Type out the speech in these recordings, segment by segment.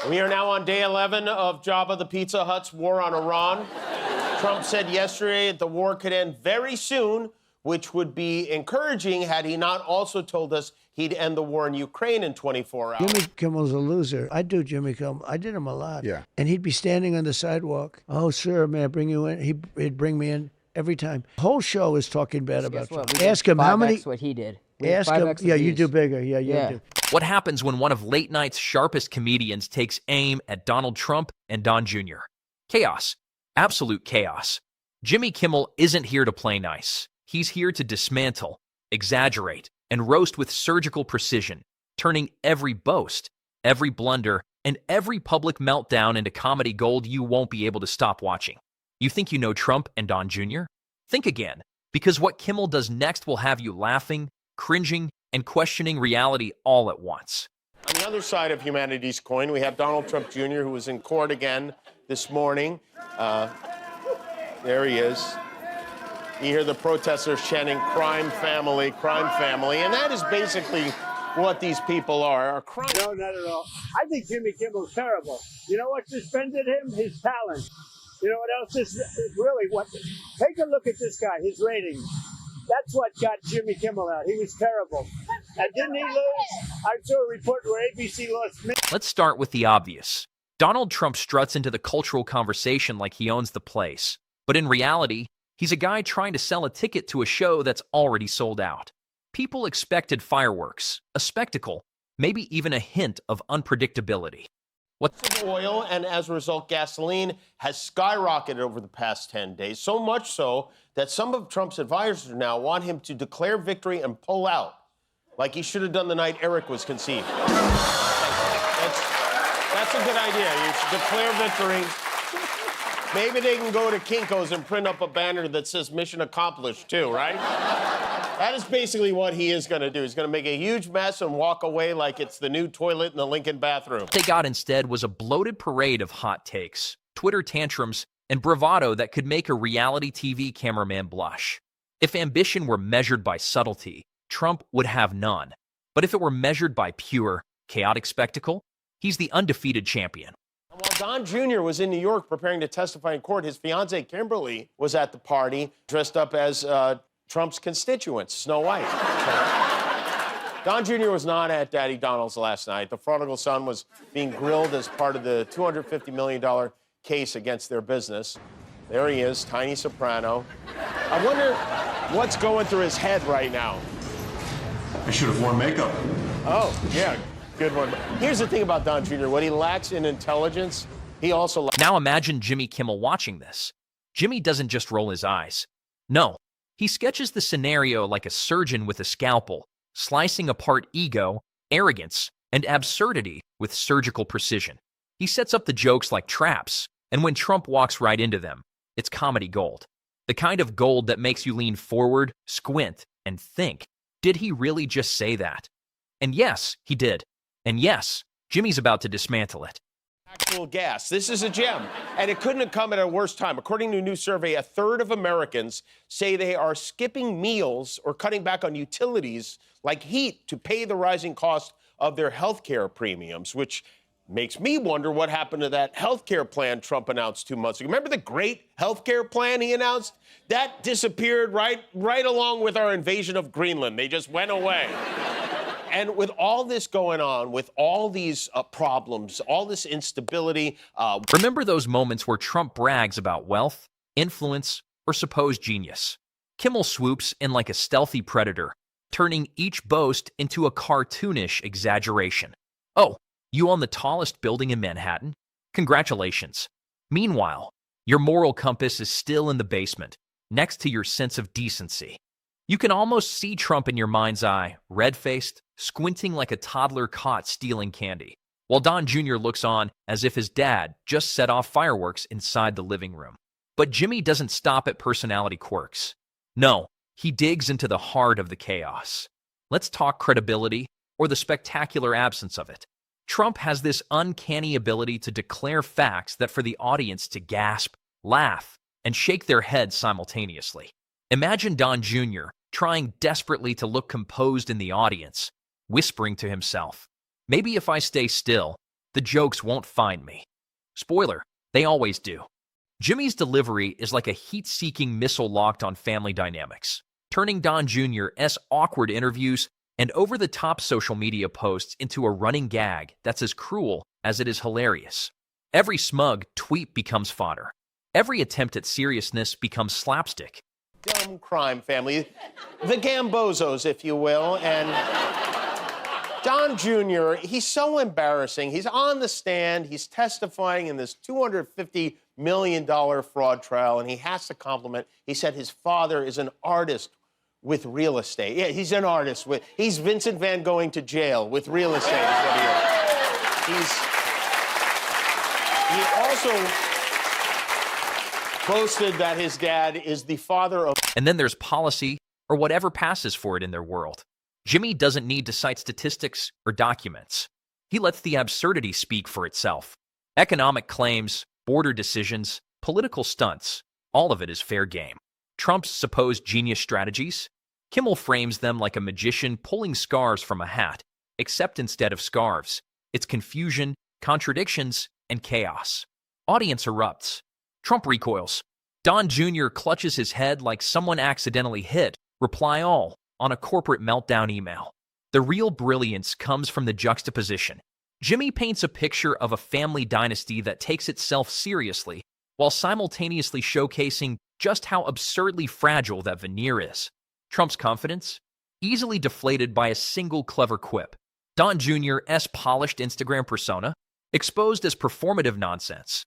We are now on day 11 of Jabba the Pizza Hut's war on Iran. Trump said yesterday that the war could end very soon, which would be encouraging had he not also told us he'd end the war in Ukraine in 24 hours. Jimmy Kimmel's a loser. I do Jimmy Kimmel. I did him a lot. Yeah. And he'd be standing on the sidewalk. Oh, sir, may I bring you in? He'd bring me in every time. The whole show is talking bad about Trump. Ask him how many. What he did. Ask him. Yeah, you do bigger. Yeah, you do. What happens when one of late night's sharpest comedians takes aim at Donald Trump and Don Jr.? Chaos. Absolute chaos. Jimmy Kimmel isn't here to play nice. He's here to dismantle, exaggerate, and roast with surgical precision, turning every boast, every blunder, and every public meltdown into comedy gold you won't be able to stop watching. You think you know Trump and Don Jr.? Think again, because what Kimmel does next will have you laughing, cringing, and questioning reality all at once. On the other side of humanity's coin, we have Donald Trump Jr., who was in court again this morning. There he is. You hear the protesters chanting, crime family, and that is basically what these people are crime. No, not at all. I think Jimmy Kimmel's terrible. You know what suspended him? His talent. You know what else is really what? Take a look at this guy, his ratings. That's what got Jimmy Kimmel out. He was terrible. And didn't he lose? I saw a report where ABC lost. Let's start with the obvious. Donald Trump struts into the cultural conversation like he owns the place. But in reality, he's a guy trying to sell a ticket to a show that's already sold out. People expected fireworks, a spectacle, maybe even a hint of unpredictability. Oil and, as a result, gasoline has skyrocketed over the past 10 days, so much so that some of Trump's advisors now want him to declare victory and pull out, like he should have done the night Eric was conceived. That's a good idea. You should declare victory. Maybe they can go to Kinko's and print up a banner that says mission accomplished, too, right? That is basically what he is going to do. He's going to make a huge mess and walk away like it's the new toilet in the Lincoln bathroom. What they got instead was a bloated parade of hot takes, Twitter tantrums, and bravado that could make a reality TV cameraman blush. If ambition were measured by subtlety, Trump would have none. But if it were measured by pure, chaotic spectacle, he's the undefeated champion. While Don Jr. was in New York preparing to testify in court, his fiancée, Kimberly, was at the party dressed up as Trump's constituent, Snow White. Don Jr. was not at Daddy Donald's last night. The prodigal son was being grilled as part of the $250 million case against their business. There he is, tiny soprano. I wonder what's going through his head right now. I should have worn makeup. Oh, yeah, good one. Here's the thing about Don Jr. What he lacks in intelligence, he also lacks. Now imagine Jimmy Kimmel watching this. Jimmy doesn't just roll his eyes. No, he sketches the scenario like a surgeon with a scalpel, slicing apart ego, arrogance, and absurdity with surgical precision. He sets up the jokes like traps, and when Trump walks right into them, it's comedy gold. The kind of gold that makes you lean forward, squint, and think, did he really just say that? And yes, he did. And yes, Jimmy's about to dismantle it. Actual gas. This is a gem. And it couldn't have come at a worse time. According to a new survey, a third of Americans say they are skipping meals or cutting back on utilities like heat to pay the rising cost of their health care premiums, which makes me wonder what happened to that health care plan Trump announced 2 months ago. Remember the great health care plan he announced? That disappeared right along with our invasion of Greenland. They just went away. And with all this going on, with all these problems, all this instability... Remember those moments where Trump brags about wealth, influence, or supposed genius? Kimmel swoops in like a stealthy predator, turning each boast into a cartoonish exaggeration. Oh, you own the tallest building in Manhattan? Congratulations. Meanwhile, your moral compass is still in the basement, next to your sense of decency. You can almost see Trump in your mind's eye, red-faced, squinting like a toddler caught stealing candy, while Don Jr. looks on as if his dad just set off fireworks inside the living room. But Jimmy doesn't stop at personality quirks. No, he digs into the heart of the chaos. Let's talk credibility, or the spectacular absence of it. Trump has this uncanny ability to declare facts that for the audience to gasp, laugh, and shake their heads simultaneously. Imagine Don Jr. trying desperately to look composed in the audience, whispering to himself, maybe if I stay still, The jokes won't find me. Spoiler, they always do. Jimmy's delivery is like a heat-seeking missile locked on family dynamics, turning Don Jr.'s awkward interviews and over-the-top social media posts into a running gag that's as cruel as it is hilarious. Every smug tweet becomes fodder. Every attempt at seriousness becomes slapstick. Dumb crime family, the Gambozos, if you will, and Don Jr., he's so embarrassing. He's on the stand, he's testifying in this $250 million fraud trial, and he has to compliment. He said his father is an artist with real estate. Yeah, he's an artist. He's Vincent Van Gogh to jail with real estate is what he is. He also boasted that his dad is the father of... And then there's policy, or whatever passes for it in their world. Jimmy doesn't need to cite statistics or documents. He lets the absurdity speak for itself. Economic claims, border decisions, political stunts, all of it is fair game. Trump's supposed genius strategies? Kimmel frames them like a magician pulling scarves from a hat, except instead of scarves, it's confusion, contradictions, and chaos. Audience erupts. Trump recoils. Don Jr. clutches his head like someone accidentally hit reply all on a corporate meltdown email. The real brilliance comes from the juxtaposition. Jimmy paints a picture of a family dynasty that takes itself seriously while simultaneously showcasing just how absurdly fragile that veneer is. Trump's confidence? Easily deflated by a single clever quip. Don Jr.'s polished Instagram persona? Exposed as performative nonsense.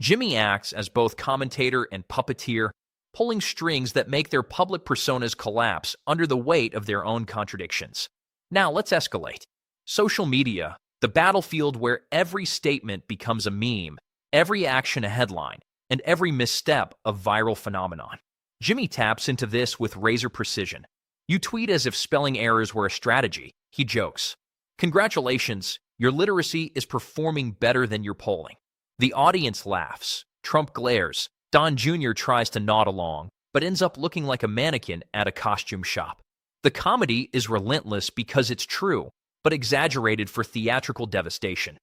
Jimmy acts as both commentator and puppeteer, pulling strings that make their public personas collapse under the weight of their own contradictions. Now let's escalate. Social media, the battlefield where every statement becomes a meme, every action a headline, and every misstep a viral phenomenon. Jimmy taps into this with razor precision. You tweet as if spelling errors were a strategy, he jokes. Congratulations, your literacy is performing better than your polling. The audience laughs. Trump glares. Don Jr. tries to nod along, but ends up looking like a mannequin at a costume shop. The comedy is relentless because it's true, but exaggerated for theatrical devastation.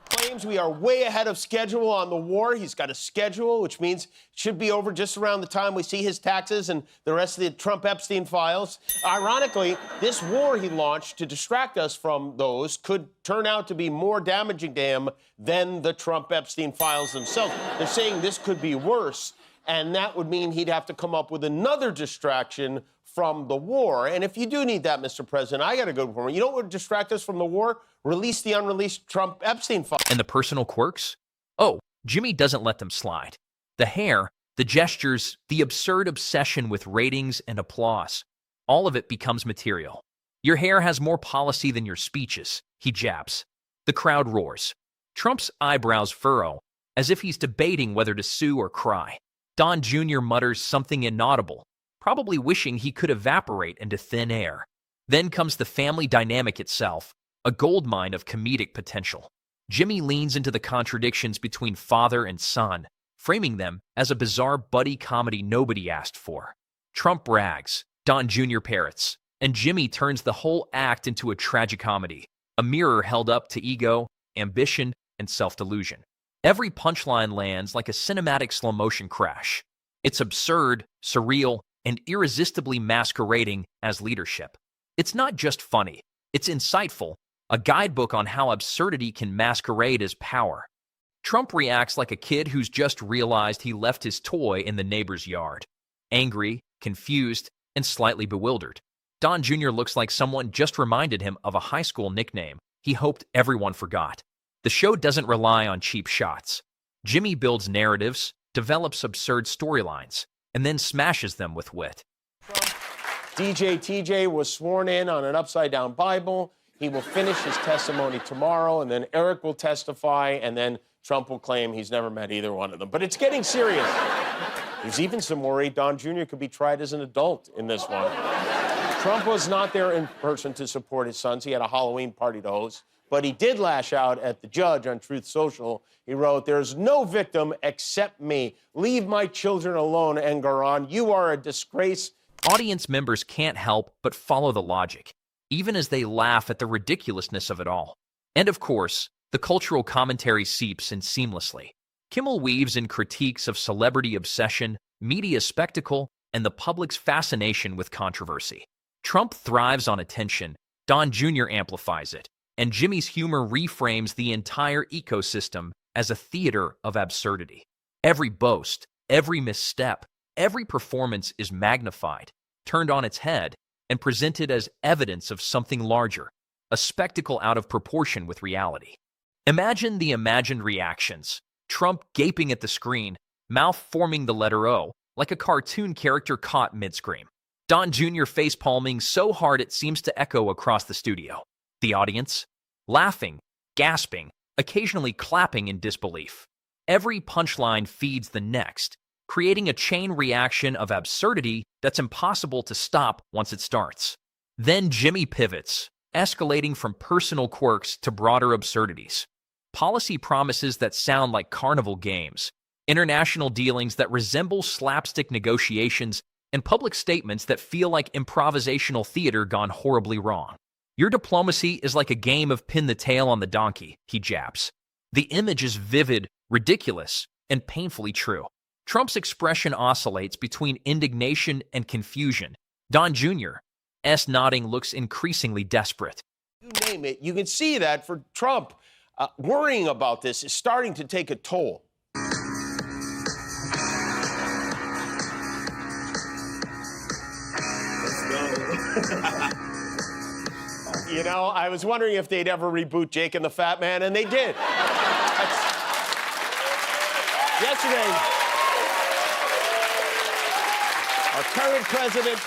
Claims we are way ahead of schedule on the war. He's got a schedule, which means it should be over just around the time we see his taxes and the rest of the Trump-Epstein files. Ironically, this war he launched to distract us from those could turn out to be more damaging to him than the Trump-Epstein files themselves. They're saying this could be worse, and that would mean he'd have to come up with another distraction from the war. And if you do need that, Mr. President, I got a good one. You know what would distract us from the war? Release the unreleased Trump-Epstein file. And the personal quirks? Oh, Jimmy doesn't let them slide. The hair, the gestures, the absurd obsession with ratings and applause. All of it becomes material. Your hair has more policy than your speeches, he jabs. The crowd roars. Trump's eyebrows furrow, as if he's debating whether to sue or cry. Don Jr. mutters something inaudible, probably wishing he could evaporate into thin air. Then comes the family dynamic itself, a goldmine of comedic potential. Jimmy leans into the contradictions between father and son, framing them as a bizarre buddy comedy nobody asked for. Trump brags, Don Jr. parrots, and Jimmy turns the whole act into a tragicomedy, a mirror held up to ego, ambition, and self-delusion. Every punchline lands like a cinematic slow-motion crash. It's absurd, surreal, and irresistibly masquerading as leadership. It's not just funny, it's insightful, a guidebook on how absurdity can masquerade as power. Trump reacts like a kid who's just realized he left his toy in the neighbor's yard. Angry, confused, and slightly bewildered. Don Jr. looks like someone just reminded him of a high school nickname he hoped everyone forgot. The show doesn't rely on cheap shots. Jimmy builds narratives, develops absurd storylines, and then smashes them with wit. DJ TJ was sworn in on an upside-down Bible. He will finish his testimony tomorrow, and then Eric will testify, and then Trump will claim he's never met either one of them. But it's getting serious. There's even some worry Don Jr. could be tried as an adult in this one. Trump was not there in person to support his sons. He had a Halloween party to host. But he did lash out at the judge on Truth Social. He wrote, "There's no victim except me. Leave my children alone, Engoron. You are a disgrace." Audience members can't help but follow the logic, even as they laugh at the ridiculousness of it all. And of course, The cultural commentary seeps in seamlessly. Kimmel weaves in critiques of celebrity obsession, media spectacle, and the public's fascination with controversy. Trump thrives on attention, Don Jr. amplifies it, and Jimmy's humor reframes the entire ecosystem as a theater of absurdity. Every boast, every misstep, every performance is magnified, turned on its head, and presented as evidence of something larger, a spectacle out of proportion with reality. Imagine the imagined reactions. Trump gaping at the screen, mouth forming the letter O, like a cartoon character caught mid-scream. Don Jr. face-palming so hard it seems to echo across the studio. The audience? Laughing, gasping, occasionally clapping in disbelief. Every punchline feeds the next, creating a chain reaction of absurdity that's impossible to stop once it starts. Then Jimmy pivots, escalating from personal quirks to broader absurdities. Policy promises that sound like carnival games, international dealings that resemble slapstick negotiations, and public statements that feel like improvisational theater gone horribly wrong. Your diplomacy is like a game of pin the tail on the donkey, he jabs. The image is vivid, ridiculous, and painfully true. Trump's expression oscillates between indignation and confusion. Don Jr.'s nodding looks increasingly desperate. You name it, you can see that for Trump. Worrying about this is starting to take a toll. You know, I was wondering if they'd ever reboot Jake and the Fat Man, and they did. Yesterday, our current president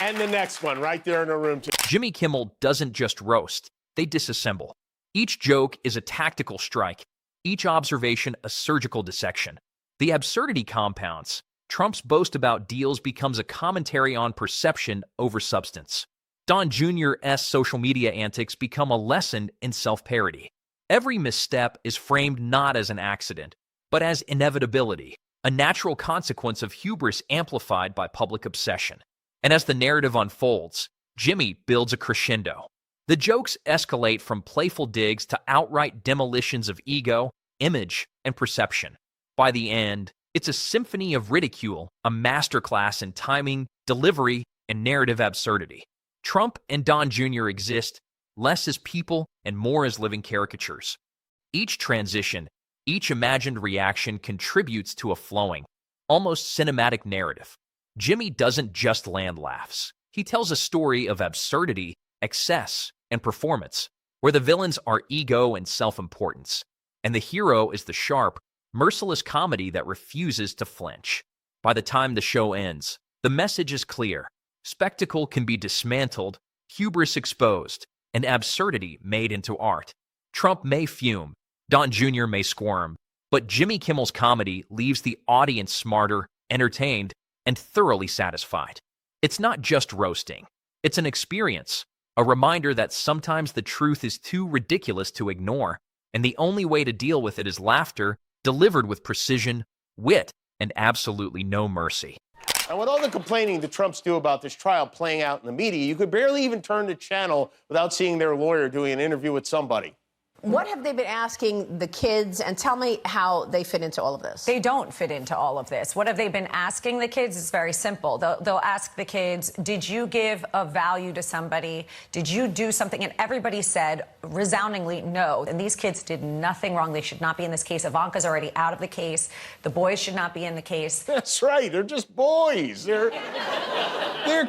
and the next one right there in a room. Jimmy Kimmel doesn't just roast, they disassemble. Each joke is a tactical strike, each observation a surgical dissection. The absurdity compounds. Trump's boast about deals becomes a commentary on perception over substance. Don Jr.'s social media antics become a lesson in self-parody. Every misstep is framed not as an accident, but as inevitability, a natural consequence of hubris amplified by public obsession. And as the narrative unfolds, Jimmy builds a crescendo. The jokes escalate from playful digs to outright demolitions of ego, image, and perception. By the end, it's a symphony of ridicule, a masterclass in timing, delivery, and narrative absurdity. Trump and Don Jr. exist less as people and more as living caricatures. Each transition, each imagined reaction contributes to a flowing, almost cinematic narrative. Jimmy doesn't just land laughs. He tells a story of absurdity, excess, and performance, where the villains are ego and self-importance, and the hero is the sharp, merciless comedy that refuses to flinch. By the time the show ends, the message is clear. Spectacle can be dismantled, hubris exposed, and absurdity made into art. Trump may fume, Don Jr. may squirm, but Jimmy Kimmel's comedy leaves the audience smarter, entertained, and thoroughly satisfied. It's not just roasting. It's an experience, a reminder that sometimes the truth is too ridiculous to ignore, and the only way to deal with it is laughter, delivered with precision, wit, and absolutely no mercy. And with all the complaining the Trumps do about this trial playing out in the media, you could barely even turn the channel without seeing their lawyer doing an interview with somebody. What have they been asking the kids? And tell me how they fit into all of this. They don't fit into all of this. What have they been asking the kids? It's very simple. They'll ask the kids, did you give a value to somebody? Did you do something? And everybody said resoundingly no. And these kids did nothing wrong. They should not be in this case. Ivanka's already out of the case. The boys should not be in the case. That's right. They're just boys. They're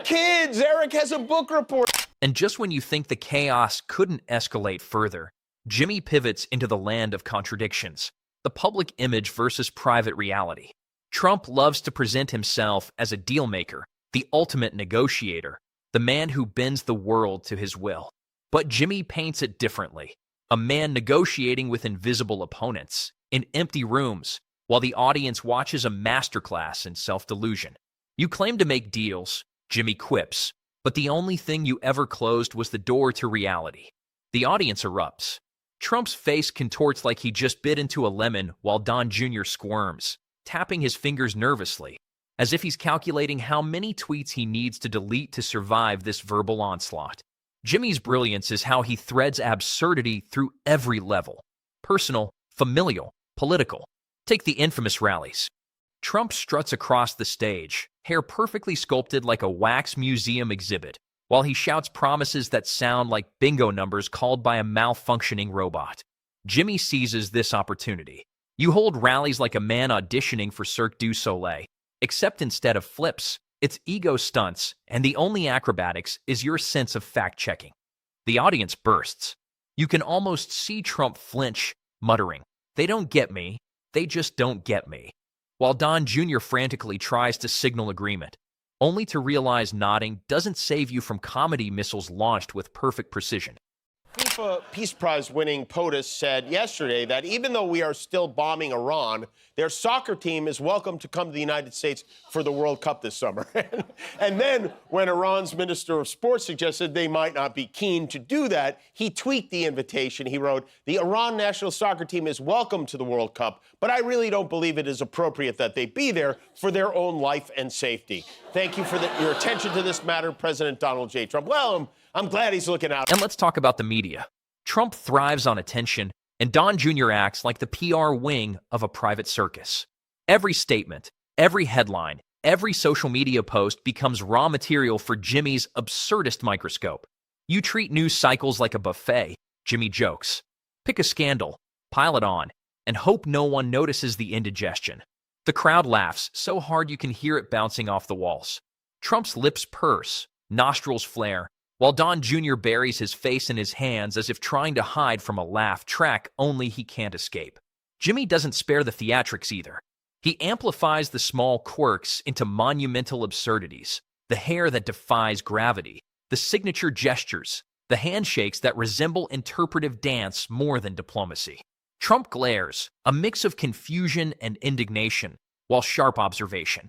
kids. Eric has a book report. And just when you think the chaos couldn't escalate further, Jimmy pivots into the land of contradictions, the public image versus private reality. Trump loves to present himself as a dealmaker, the ultimate negotiator, the man who bends the world to his will. But Jimmy paints it differently, a man negotiating with invisible opponents, in empty rooms, while the audience watches a masterclass in self-delusion. You claim to make deals, Jimmy quips, but the only thing you ever closed was the door to reality. The audience erupts. Trump's face contorts like he just bit into a lemon while Don Jr. squirms, tapping his fingers nervously, as if he's calculating how many tweets he needs to delete to survive this verbal onslaught. Jimmy's brilliance is how he threads absurdity through every level. personal, familial, political. Take the infamous rallies. Trump struts across the stage, hair perfectly sculpted like a wax museum exhibit, while he shouts promises that sound like bingo numbers called by a malfunctioning robot. Jimmy seizes this opportunity. You hold rallies like a man auditioning for Cirque du Soleil, except instead of flips, it's ego stunts, and the only acrobatics is your sense of fact-checking. The audience bursts. You can almost see Trump flinch, muttering, "They don't get me. They just don't get me." While Don Jr. frantically tries to signal agreement, only to realize nodding doesn't save you from comedy missiles launched with perfect precision. FIFA Peace Prize winning POTUS said yesterday that even though we are still bombing Iran, their soccer team is welcome to come to the United States for the World Cup this summer. And then when Iran's Minister of Sports suggested they might not be keen to do that, he tweaked the invitation. He wrote, "The Iran national soccer team is welcome to the World Cup, but I really don't believe it is appropriate that they be there for their own life and safety." Thank you for your attention to this matter, President Donald J. Trump. Well, I'm glad he's looking out. And let's talk about the media. Trump thrives on attention, and Don Jr. acts like the PR wing of a private circus. Every statement, every headline, every social media post becomes raw material for Jimmy's absurdist microscope. You treat news cycles like a buffet, Jimmy jokes. Pick a scandal, pile it on, and hope no one notices the indigestion. The crowd laughs so hard you can hear it bouncing off the walls. Trump's lips purse, nostrils flare, while Don Jr. buries his face in his hands as if trying to hide from a laugh track only he can't escape. Jimmy doesn't spare the theatrics either. He amplifies the small quirks into monumental absurdities, the hair that defies gravity, the signature gestures, the handshakes that resemble interpretive dance more than diplomacy. Trump glares, a mix of confusion and indignation, while sharp observation.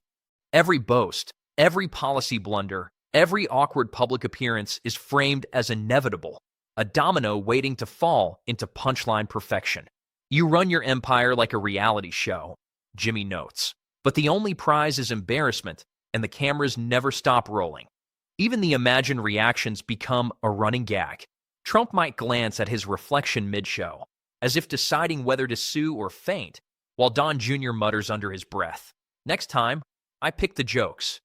Every boast, every policy blunder, every awkward public appearance is framed as inevitable, a domino waiting to fall into punchline perfection. You run your empire like a reality show, Jimmy notes, but the only prize is embarrassment, and the cameras never stop rolling. Even the imagined reactions become a running gag. Trump might glance at his reflection mid-show, as if deciding whether to sue or faint, while Don Jr. mutters under his breath, "Next time, I pick the jokes."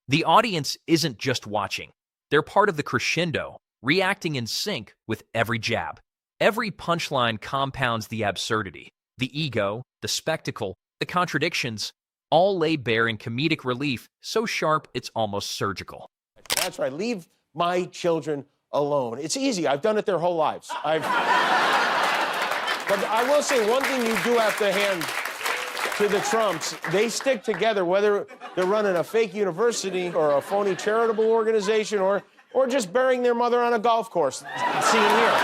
The audience isn't just watching. They're part of the crescendo, reacting in sync with every jab. Every punchline compounds the absurdity, the ego, the spectacle, the contradictions, all lay bare in comedic relief so sharp it's almost surgical. That's right. Leave my children alone. It's easy. I've done it their whole lives. But I will say one thing you do have to hand to the Trumps. They stick together, whether they're running a fake university or a phony charitable organization or just burying their mother on a golf course. Seen here.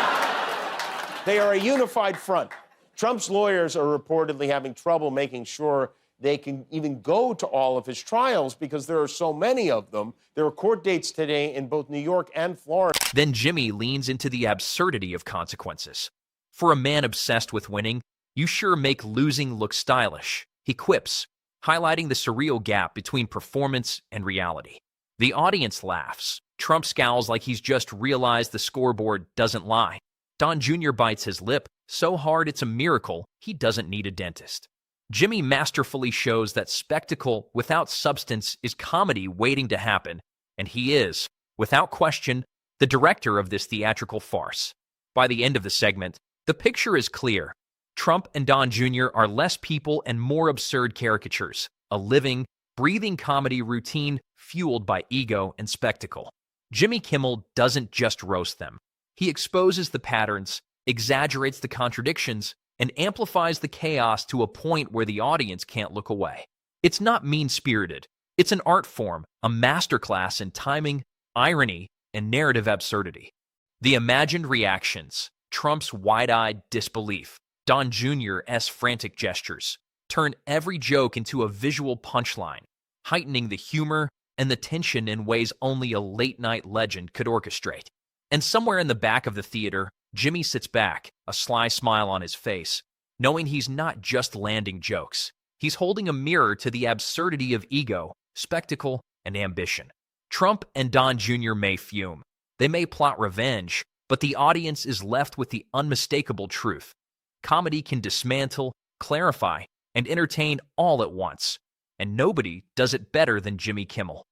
They are a unified front. Trump's lawyers are reportedly having trouble making sure they can even go to all of his trials because there are so many of them. There are court dates today in both New York and Florida. Then Jimmy leans into the absurdity of consequences. For a man obsessed with winning, you sure make losing look stylish, he quips, highlighting the surreal gap between performance and reality. The audience laughs. Trump scowls like he's just realized the scoreboard doesn't lie. Don Jr. bites his lip so hard it's a miracle he doesn't need a dentist. Jimmy masterfully shows that spectacle without substance is comedy waiting to happen, and he is, without question, the director of this theatrical farce. By the end of the segment, the picture is clear. Trump and Don Jr. are less people and more absurd caricatures, a living, breathing comedy routine fueled by ego and spectacle. Jimmy Kimmel doesn't just roast them. He exposes the patterns, exaggerates the contradictions, and amplifies the chaos to a point where the audience can't look away. It's not mean-spirited. It's an art form, a masterclass in timing, irony, and narrative absurdity. The imagined reactions, Trump's wide-eyed disbelief, Don Jr.'s frantic gestures, turn every joke into a visual punchline, heightening the humor and the tension in ways only a late-night legend could orchestrate. And somewhere in the back of the theater, Jimmy sits back, a sly smile on his face, knowing he's not just landing jokes. He's holding a mirror to the absurdity of ego, spectacle, and ambition. Trump and Don Jr. may fume. They may plot revenge, but the audience is left with the unmistakable truth. Comedy can dismantle, clarify, and entertain all at once. And nobody does it better than Jimmy Kimmel.